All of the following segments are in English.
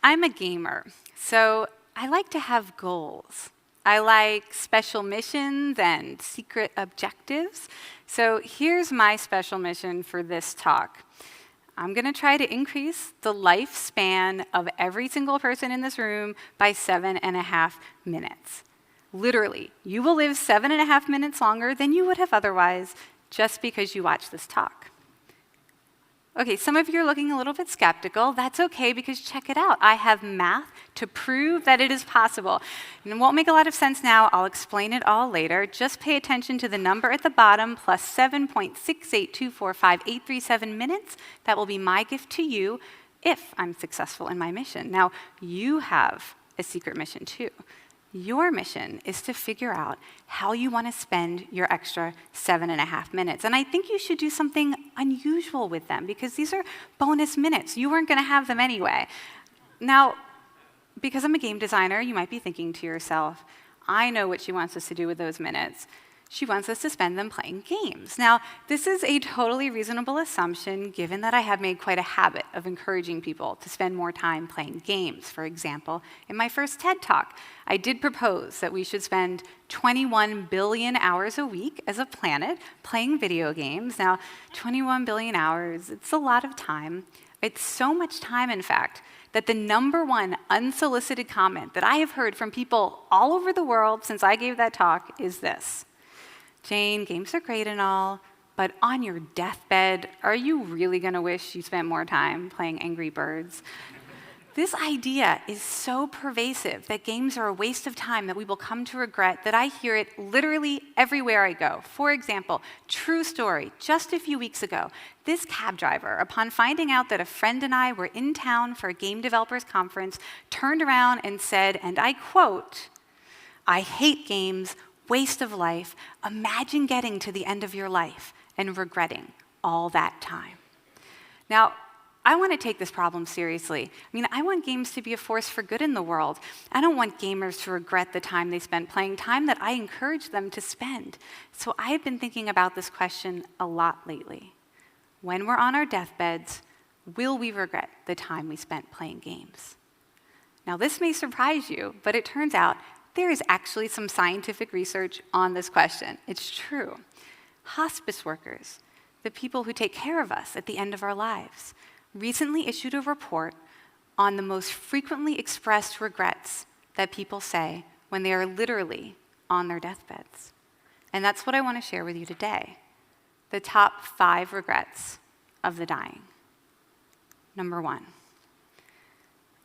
I'm a gamer, so I like to have goals. I like special missions and secret objectives. So here's my special mission for this talk. I'm going to try to increase the lifespan of every single person in this room by 7.5 minutes. Literally, you will live 7.5 minutes longer than you would have otherwise just because you watched this talk. Okay, some of you are looking a little bit skeptical. That's okay, because check it out. I have math to prove that it is possible. And it won't make a lot of sense now. I'll explain it all later. Just pay attention to the number at the bottom, plus 7.68245,837 minutes. That will be my gift to you if I'm successful in my mission. Now, you have a secret mission too. Your mission is to figure out how you want to spend your extra 7.5 minutes. And I think you should do something unusual with them, because these are bonus minutes. You weren't going to have them anyway. Now, because I'm a game designer, you might be thinking to yourself, I know what she wants us to do with those minutes. She wants us to spend them playing games. Now, this is a totally reasonable assumption, given that I have made quite a habit of encouraging people to spend more time playing games. For example, in my first TED Talk, I did propose that we should spend 21 billion hours a week as a planet playing video games. Now, 21 billion hours, it's a lot of time. It's so much time, in fact, that the #1 unsolicited comment that I have heard from people all over the world since I gave that talk is this: Jane, games are great and all, but on your deathbed, are you really going to wish you spent more time playing Angry Birds? This idea is so pervasive that games are a waste of time that we will come to regret that I hear it literally everywhere I go. For example, true story, just a few weeks ago, this cab driver, upon finding out that a friend and I were in town for a game developers conference, turned around and said, and I quote, "I hate games, waste of life. Imagine getting to the end of your life and regretting all that time." Now, I want to take this problem seriously. I mean, I want games to be a force for good in the world. I don't want gamers to regret the time they spent playing, time that I encourage them to spend. So I've been thinking about this question a lot lately. When we're on our deathbeds, will we regret the time we spent playing games? Now, this may surprise you, but it turns out there is actually some scientific research on this question. It's true. Hospice workers, the people who take care of us at the end of our lives, recently issued a report on the most frequently expressed regrets that people say when they are literally on their deathbeds. And that's what I want to share with you today: the top 5 regrets of the dying. Number 1,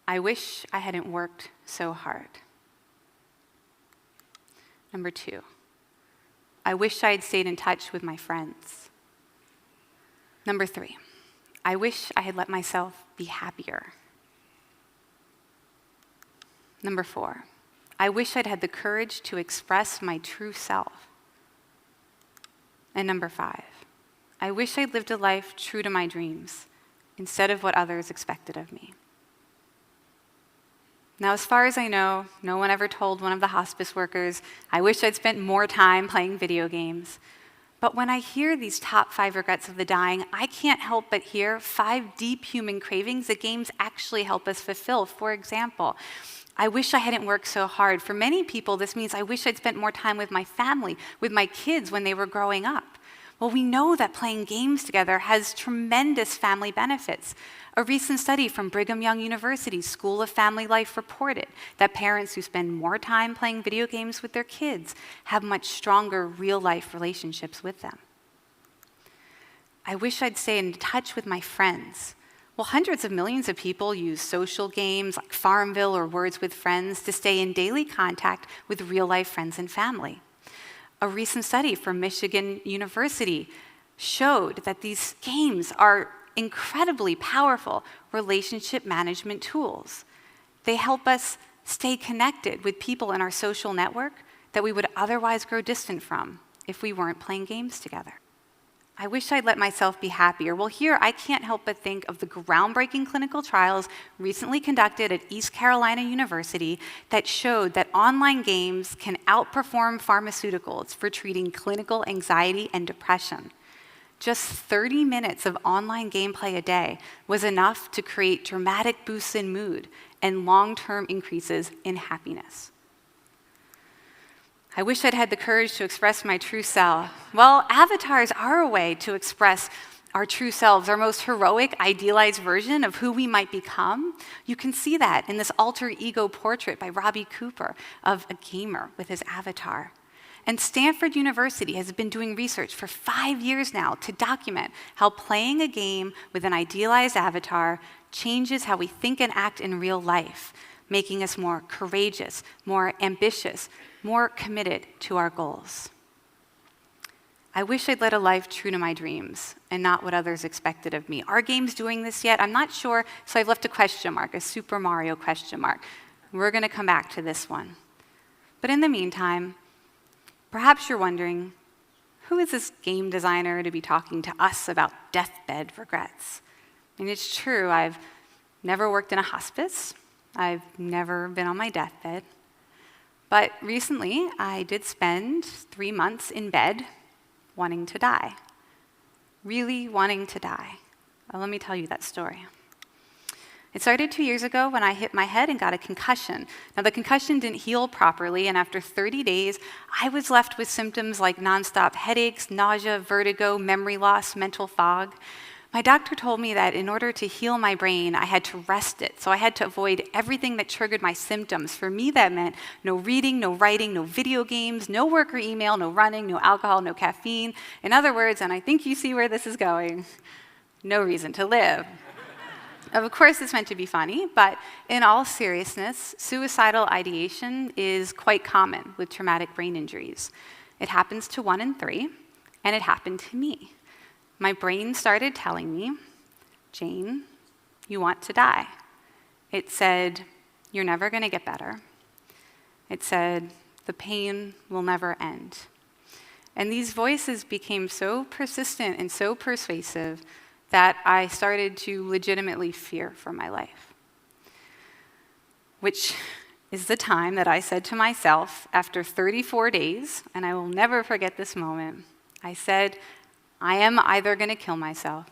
I wish I hadn't worked so hard. Number 2, I wish I had stayed in touch with my friends. Number 3, I wish I had let myself be happier. Number 4, I wish I'd had the courage to express my true self. And number 5, I wish I'd lived a life true to my dreams instead of what others expected of me. Now, as far as I know, no one ever told one of the hospice workers, I wish I'd spent more time playing video games. But when I hear these top 5 regrets of the dying, I can't help but hear 5 deep human cravings that games actually help us fulfill. For example, I wish I hadn't worked so hard. For many people, this means I wish I'd spent more time with my family, with my kids when they were growing up. Well, we know that playing games together has tremendous family benefits. A recent study from Brigham Young University's School of Family Life reported that parents who spend more time playing video games with their kids have much stronger real-life relationships with them. I wish I'd stay in touch with my friends. Well, hundreds of millions of people use social games like Farmville or Words with Friends to stay in daily contact with real-life friends and family. A recent study from Michigan University showed that these games are incredibly powerful relationship management tools. They help us stay connected with people in our social network that we would otherwise grow distant from if we weren't playing games together. I wish I'd let myself be happier. Well, here I can't help but think of the groundbreaking clinical trials recently conducted at East Carolina University that showed that online games can outperform pharmaceuticals for treating clinical anxiety and depression. Just 30 minutes of online gameplay a day was enough to create dramatic boosts in mood and long-term increases in happiness. I wish I'd had the courage to express my true self. Well, avatars are a way to express our true selves, our most heroic, idealized version of who we might become. You can see that in this alter ego portrait by Robbie Cooper of a gamer with his avatar. And Stanford University has been doing research for 5 years now to document how playing a game with an idealized avatar changes how we think and act in real life, making us more courageous, more ambitious, more committed to our goals. I wish I'd led a life true to my dreams and not what others expected of me. Are games doing this yet? I'm not sure, so I've left a question mark, a Super Mario question mark. We're going to come back to this one. But in the meantime, perhaps you're wondering, who is this game designer to be talking to us about deathbed regrets? And it's true, I've never worked in a hospice. I've never been on my deathbed. But recently, I did spend 3 months in bed wanting to die. Really wanting to die. Well, let me tell you that story. It started 2 years ago when I hit my head and got a concussion. Now, the concussion didn't heal properly, and after 30 days, I was left with symptoms like nonstop headaches, nausea, vertigo, memory loss, mental fog. My doctor told me that in order to heal my brain, I had to rest it. So I had to avoid everything that triggered my symptoms. For me, that meant no reading, no writing, no video games, no work or email, no running, no alcohol, no caffeine. In other words, and I think you see where this is going, no reason to live. Of course, it's meant to be funny, but in all seriousness, suicidal ideation is quite common with traumatic brain injuries. It happens to 1 in 3, and it happened to me. My brain started telling me, Jane, you want to die. It said, you're never going to get better. It said, the pain will never end. And these voices became so persistent and so persuasive that I started to legitimately fear for my life. Which is the time that I said to myself, after 34 days, and I will never forget this moment, I said, I am either going to kill myself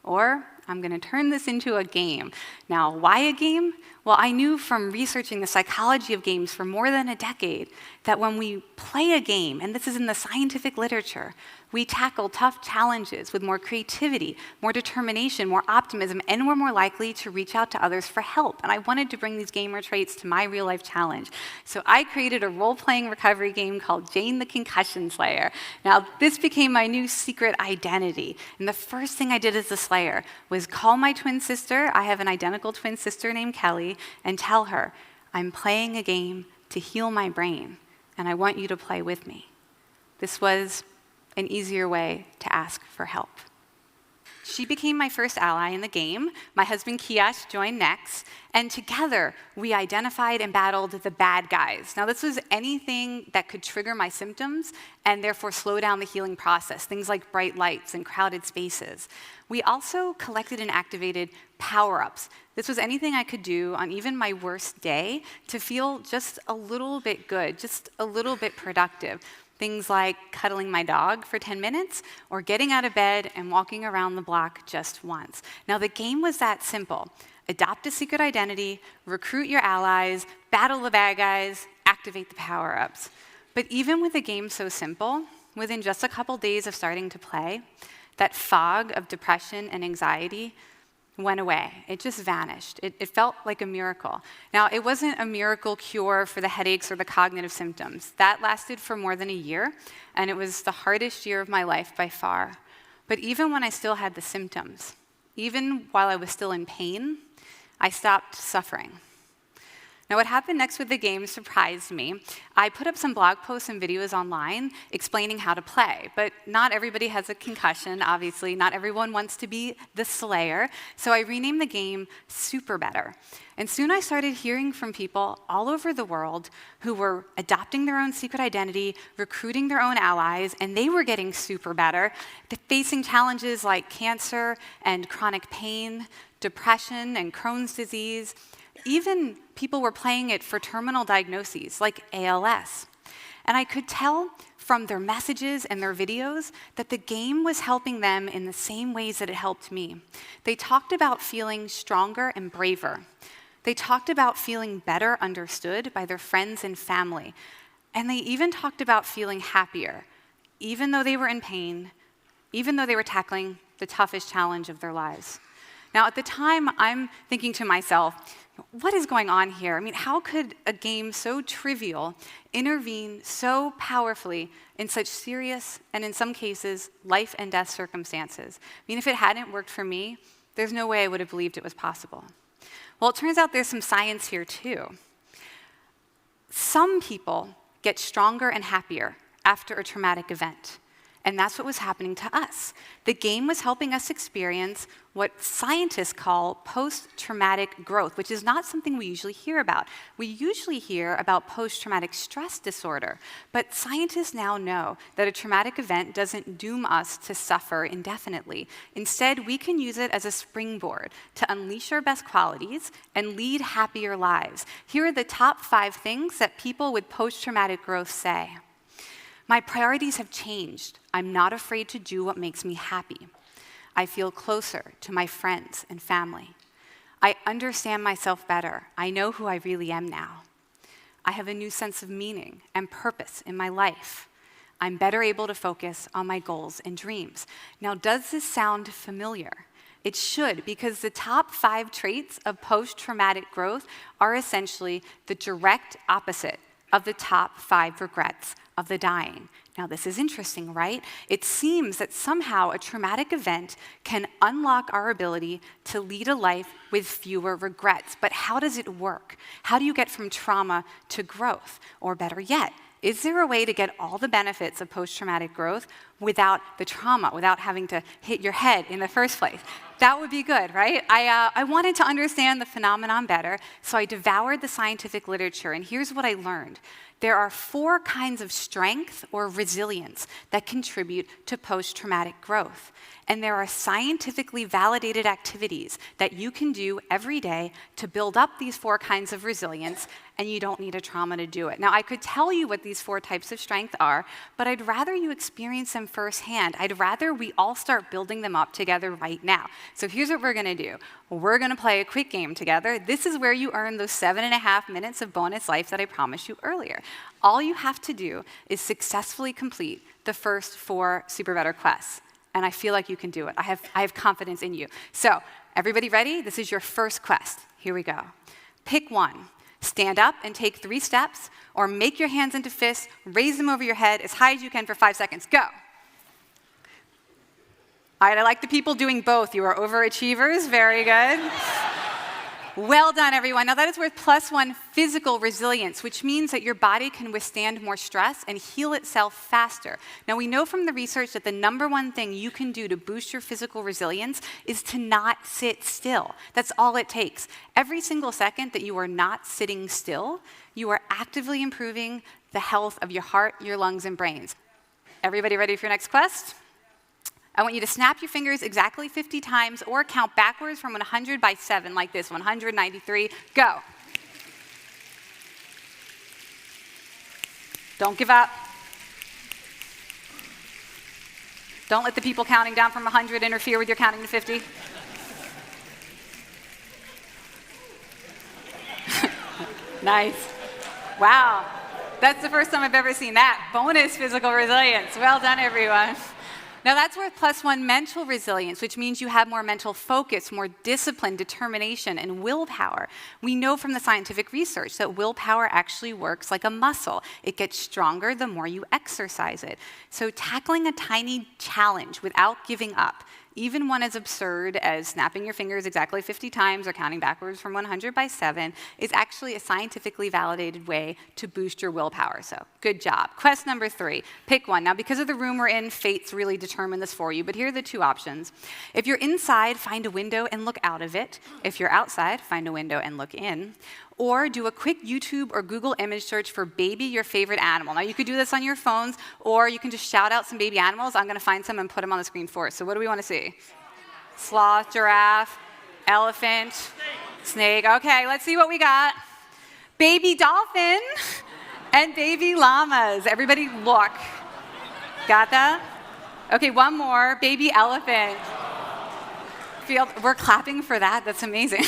or I'm going to turn this into a game. Now, why a game? Well, I knew from researching the psychology of games for more than a decade that when we play a game, and this is in the scientific literature, we tackle tough challenges with more creativity, more determination, more optimism, and we're more likely to reach out to others for help. And I wanted to bring these gamer traits to my real-life challenge. So I created a role-playing recovery game called Jane the Concussion Slayer. Now, this became my new secret identity. And the first thing I did as a Slayer was call my twin sister, I have an identical twin sister named Kelly, and tell her, I'm playing a game to heal my brain, and I want you to play with me. This was an easier way to ask for help. She became my first ally in the game. My husband Kiash joined next, and together we identified and battled the bad guys. Now, this was anything that could trigger my symptoms and therefore slow down the healing process, things like bright lights and crowded spaces. We also collected and activated power-ups. This was anything I could do on even my worst day to feel just a little bit good, just a little bit productive. Things like cuddling my dog for 10 minutes or getting out of bed and walking around the block just once. Now, the game was that simple. Adopt a secret identity, recruit your allies, battle the bad guys, activate the power-ups. But even with a game so simple, within just a couple days of starting to play, that fog of depression and anxiety went away. It just vanished. It felt like a miracle. Now, it wasn't a miracle cure for the headaches or the cognitive symptoms. That lasted for more than a year, and it was the hardest year of my life by far. But even when I still had the symptoms, even while I was still in pain, I stopped suffering. Now, what happened next with the game surprised me. I put up some blog posts and videos online explaining how to play, but not everybody has a concussion, obviously. Not everyone wants to be the Slayer, so I renamed the game Super Better. And soon I started hearing from people all over the world who were adopting their own secret identity, recruiting their own allies, and they were getting super better, facing challenges like cancer and chronic pain, depression and Crohn's disease. Even people were playing it for terminal diagnoses like ALS. And I could tell from their messages and their videos that the game was helping them in the same ways that it helped me. They talked about feeling stronger and braver, They talked about feeling better understood by their friends and family. And they even talked about feeling happier, even though they were in pain, even though they were tackling the toughest challenge of their lives. Now, at the time, I'm thinking to myself, what is going on here? I mean, how could a game so trivial intervene so powerfully in such serious and, in some cases, life and death circumstances? I mean, if it hadn't worked for me, there's no way I would have believed it was possible. Well, it turns out there's some science here, too. Some people get stronger and happier after a traumatic event. And that's what was happening to us. The game was helping us experience what scientists call post-traumatic growth, which is not something we usually hear about. We usually hear about post-traumatic stress disorder, but scientists now know that a traumatic event doesn't doom us to suffer indefinitely. Instead, we can use it as a springboard to unleash our best qualities and lead happier lives. Here are the top 5 things that people with post-traumatic growth say. My priorities have changed. I'm not afraid to do what makes me happy. I feel closer to my friends and family. I understand myself better. I know who I really am now. I have a new sense of meaning and purpose in my life. I'm better able to focus on my goals and dreams. Now, does this sound familiar? It should, because the top 5 traits of post-traumatic growth are essentially the direct opposite of the top 5 regrets of the dying. Now, this is interesting, right? It seems that somehow a traumatic event can unlock our ability to lead a life with fewer regrets. But how does it work? How do you get from trauma to growth? Or better yet, is there a way to get all the benefits of post-traumatic growth without the trauma, without having to hit your head in the first place? That would be good, right? I wanted to understand the phenomenon better, so I devoured the scientific literature, and here's what I learned. There are 4 kinds of strength or resilience that contribute to post-traumatic growth. And there are scientifically validated activities that you can do every day to build up these 4 kinds of resilience, and you don't need a trauma to do it. Now, I could tell you what these 4 types of strength are, but I'd rather you experience them firsthand. I'd rather we all start building them up together right now. So here's what we're going to do. We're going to play a quick game together. This is where you earn those 7.5 minutes of bonus life that I promised you earlier. All you have to do is successfully complete the first 4 Super Better quests. And I feel like you can do it. I have confidence in you. So, everybody ready? This is your first quest. Here we go. Pick one. Stand up and take 3 steps, or make your hands into fists, raise them over your head as high as you can for 5 seconds. Go. All right, I like the people doing both. You are overachievers. Very good. Well done, everyone. Now, that is worth +1 physical resilience, which means that your body can withstand more stress and heal itself faster. Now, we know from the research that the #1 thing you can do to boost your physical resilience is to not sit still. That's all it takes. Every single second that you are not sitting still, you are actively improving the health of your heart, your lungs, and brains. Everybody ready for your next quest? I want you to snap your fingers exactly 50 times or count backwards from 100 by 7 like this, 193, go. Don't give up. Don't let the people counting down from 100 interfere with your counting to 50. Nice. Wow. That's the first time I've ever seen that. Bonus physical resilience. Well done, everyone. Now, that's worth +1 mental resilience, which means you have more mental focus, more discipline, determination, and willpower. We know from the scientific research that willpower actually works like a muscle. It gets stronger the more you exercise it. So tackling a tiny challenge without giving up, even one as absurd as snapping your fingers exactly 50 times or counting backwards from 100 by 7, is actually a scientifically validated way to boost your willpower. So, good job. Quest number 3, pick one. Now, because of the room we're in, fates really determine this for you, but here are the 2 options. If you're inside, find a window and look out of it. If you're outside, find a window and look in. Or do a quick YouTube or Google image search for baby, your favorite animal. Now, you could do this on your phones, or you can just shout out some baby animals. I'm going to find some and put them on the screen for us. So what do we want to see? Sloth, giraffe, elephant, snake. Okay, let's see what we got. Baby dolphin and baby llamas. Everybody look. Got that? Okay, one more. Baby elephant. We're clapping for that. That's amazing.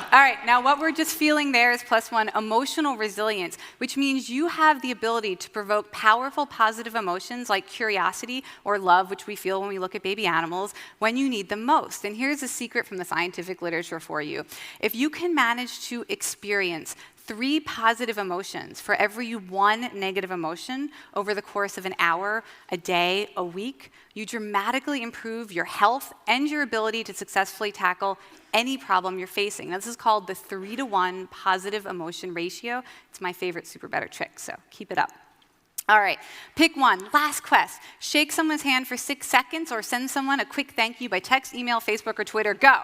All right, now what we're just feeling there is +1, emotional resilience, which means you have the ability to provoke powerful positive emotions like curiosity or love, which we feel when we look at baby animals, when you need them most. And here's a secret from the scientific literature for you. If you can manage to experience 3 positive emotions for every 1 negative emotion over the course of an hour, a day, a week, you dramatically improve your health and your ability to successfully tackle any problem you're facing. Now, this is called the 3-to-1 positive emotion ratio. It's my favorite super better trick, so keep it up. All right, pick one. Last quest. Shake someone's hand for 6 seconds or send someone a quick thank you by text, email, Facebook, or Twitter. Go.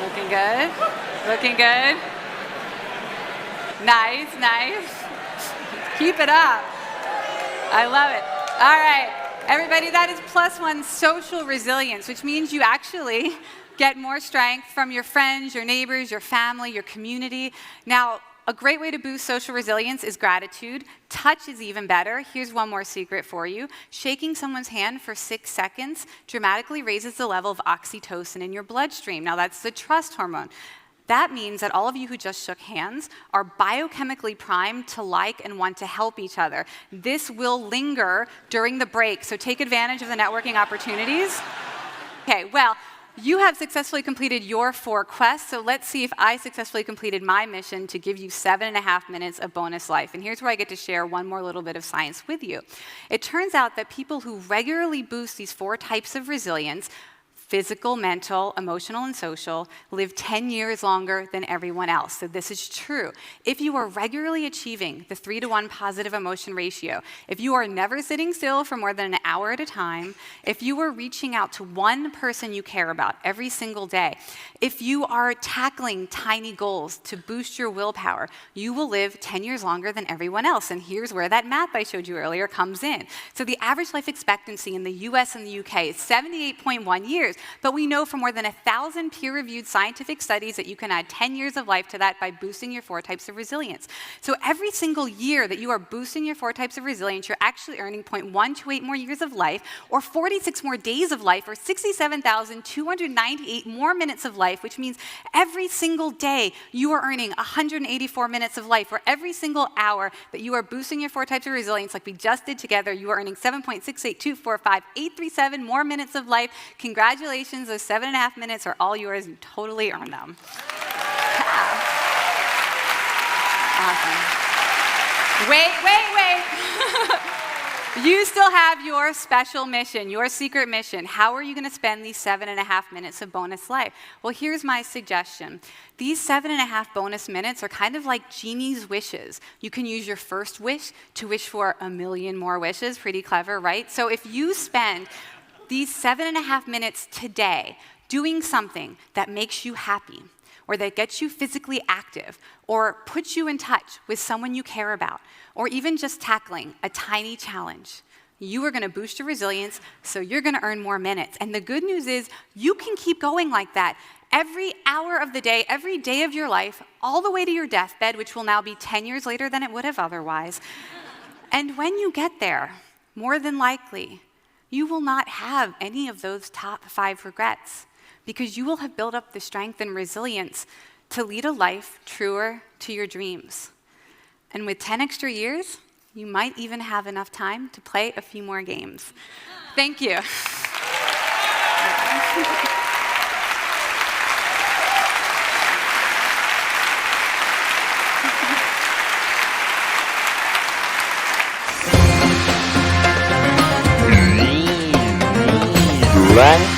Looking good. Looking good. Nice, nice. Keep it up. I love it. All right, everybody, that is +1 social resilience, which means you actually get more strength from your friends, your neighbors, your family, your community. Now, a great way to boost social resilience is gratitude. Touch is even better. Here's one more secret for you. Shaking someone's hand for 6 seconds dramatically raises the level of oxytocin in your bloodstream. Now, that's the trust hormone. That means that all of you who just shook hands are biochemically primed to like and want to help each other. This will linger during the break, so take advantage of the networking opportunities. Okay, well, you have successfully completed your 4 quests, so let's see if I successfully completed my mission to give you 7.5 minutes of bonus life. And here's where I get to share one more little bit of science with you. It turns out that people who regularly boost these 4 types of resilience, physical, mental, emotional, and social, live 10 years longer than everyone else. So this is true. If you are regularly achieving the 3-to-1 positive emotion ratio, if you are never sitting still for more than an hour at a time, if you are reaching out to one person you care about every single day, if you are tackling tiny goals to boost your willpower, you will live 10 years longer than everyone else. And here's where that math I showed you earlier comes in. So the average life expectancy in the US and the UK is 78.1 years. But we know from more than 1,000 peer-reviewed scientific studies that you can add 10 years of life to that by boosting your 4 types of resilience. So every single year that you are boosting your 4 types of resilience, you're actually earning 0.128 more years of life, or 46 more days of life, or 67,298 more minutes of life, which means every single day you are earning 184 minutes of life, or every single hour that you are boosting your 4 types of resilience, like we just did together, you are earning 7.68245,837 more minutes of life. Congratulations. Those 7.5 minutes are all yours. You totally earned them. Awesome. Wait. You still have your special mission, your secret mission. How are you going to spend these 7.5 minutes of bonus life? Well, here's my suggestion. These 7.5 bonus minutes are kind of like genie's wishes. You can use your first wish to wish for 1 million more wishes. Pretty clever, right? So if you spend these 7.5 minutes today doing something that makes you happy, or that gets you physically active, or puts you in touch with someone you care about, or even just tackling a tiny challenge, you are going to boost your resilience, so you're going to earn more minutes. And the good news is you can keep going like that every hour of the day, every day of your life, all the way to your deathbed, which will now be 10 years later than it would have otherwise. And when you get there, more than likely, you will not have any of those top 5 regrets, because you will have built up the strength and resilience to lead a life truer to your dreams. And with 10 extra years, you might even have enough time to play a few more games. Thank you. Right.